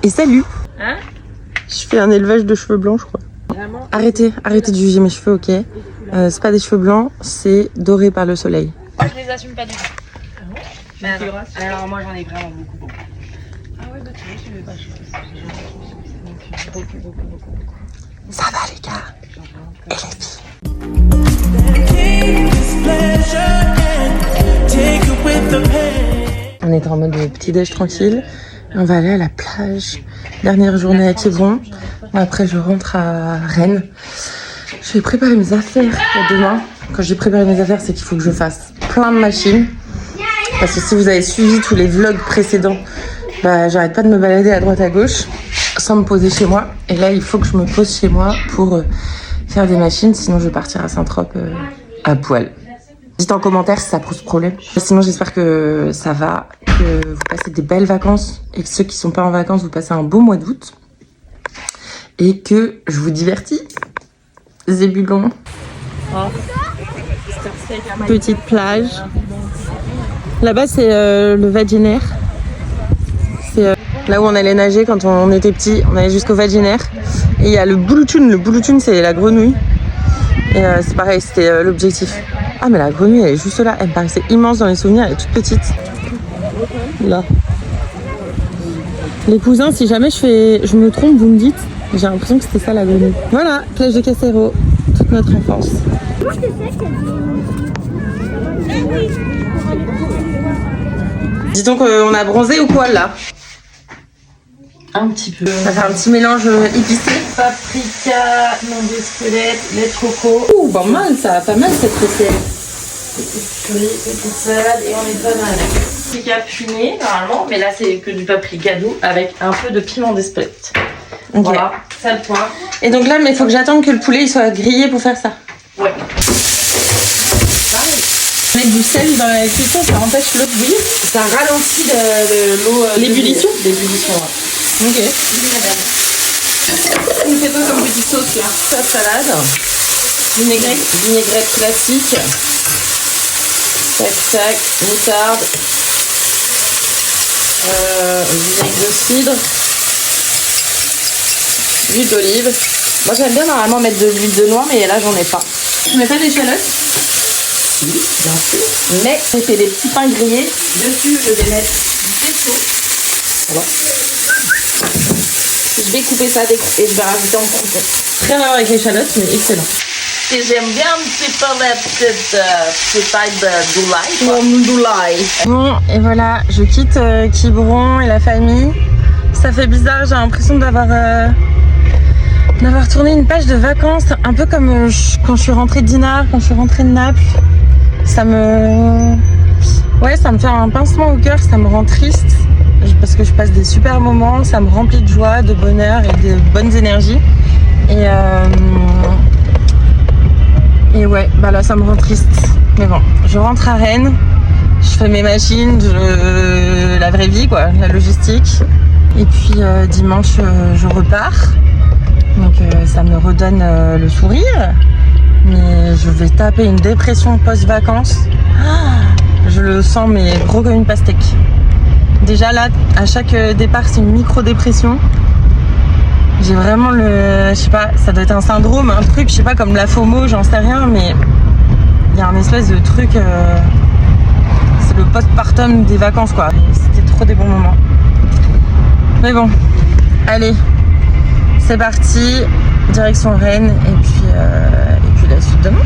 Et salut. Hein? Je fais un élevage de cheveux blancs, je crois. Vraiment? Arrêtez de juger mes cheveux, ok. C'est pas des cheveux blancs, c'est doré par le soleil. Moi, je les assume pas du tout. Ah bon? Mais alors moi, j'en ai vraiment beaucoup. Ah ouais, bah tu vois, je vais pas beaucoup. Ça va les gars. Et les filles. On est en mode petit déj tranquille. On va aller à la plage. Dernière journée à Quiberon. Après je rentre à Rennes. Je vais préparer mes affaires pour demain. Quand j'ai préparé mes affaires, c'est qu'il faut que je fasse plein de machines. Parce que si vous avez suivi tous les vlogs précédents, bah j'arrête pas de me balader à droite à gauche sans me poser chez moi. Et là il faut que je me pose chez moi pour faire des machines. Sinon je vais partir à Saint-Trope à poil. Dites en commentaire si ça pose problème. Sinon j'espère que ça va, que vous passez des belles vacances et que ceux qui sont pas en vacances, vous passez un beau mois d'août. Et que je vous divertis. Zébulon. Oh. Petite plage. Là-bas c'est le Vaginaire. C'est là où on allait nager quand on était petit. On allait jusqu'au Vaginaire. Et il y a le Bouloutoun. Le Bouloutoun c'est la grenouille. Et c'est pareil, c'était l'objectif. Ah mais la grenouille elle est juste là, elle me paraissait immense dans les souvenirs, elle est toute petite. Là. Les cousins, si jamais je me trompe, vous me dites. J'ai l'impression que c'était ça la grenouille. Voilà, plage de Casero, toute notre enfance. Dis donc on a bronzé ou quoi là? Un petit peu. On va faire un petit mélange épicé. Paprika, nom de squelette, lait de coco. Ouh, pas mal ça, pas mal cette recette. Petite curry, petite salade et on est pas mal. Paprika fumé normalement, mais là c'est que du paprika doux avec un peu de piment d'Espelette. Okay. Voilà, ça le point. Et donc là, mais il faut que j'attende que le poulet il soit grillé pour faire ça. Ouais. Mettre du sel dans la cuisson, ça empêche l'eau de bouillir. Ça ralentit l'eau. L'ébullition. L'ébullition, ouais. Ok. On fait quoi comme petite sauce là? Sauce salade. Vinaigrette classique. Tac tac. Moutarde. Vinaigre de cidre. L'huile d'olive. Moi j'aime bien normalement mettre de l'huile de noix, mais là j'en ai pas. Je mets pas d'échalotes. Oui, bien sûr. Mais j'ai fait des petits pains grillés. Dessus je vais mettre du pesto. Voilà. Je vais couper ça et je vais rajouter en croûte. Rien à voir avec l'échalote, mais excellent. Et j'aime bien un petit peu la petite taille de doulaille. Bon, et voilà, je quitte Quiberon et la famille. Ça fait bizarre, j'ai l'impression d'avoir tourné une page de vacances. Un peu comme quand je suis rentrée de Dinard, quand je suis rentrée de Naples. Ça me fait un pincement au cœur, ça me rend triste. Parce que je passe des super moments, ça me remplit de joie, de bonheur et de bonnes énergies. Et ouais, bah là ça me rend triste. Mais bon, je rentre à Rennes, je fais mes machines, la vraie vie quoi, la logistique. Et puis dimanche je repars. Donc ça me redonne le sourire. Mais je vais taper une dépression post-vacances. Je le sens mais gros comme une pastèque. Déjà là, à chaque départ, c'est une micro-dépression. J'ai vraiment je sais pas, ça doit être un syndrome, un truc, je sais pas, comme la FOMO, j'en sais rien, mais il y a un espèce de truc, c'est le postpartum des vacances quoi. C'était trop des bons moments. Mais bon, allez, c'est parti, direction Rennes, et puis la suite demain.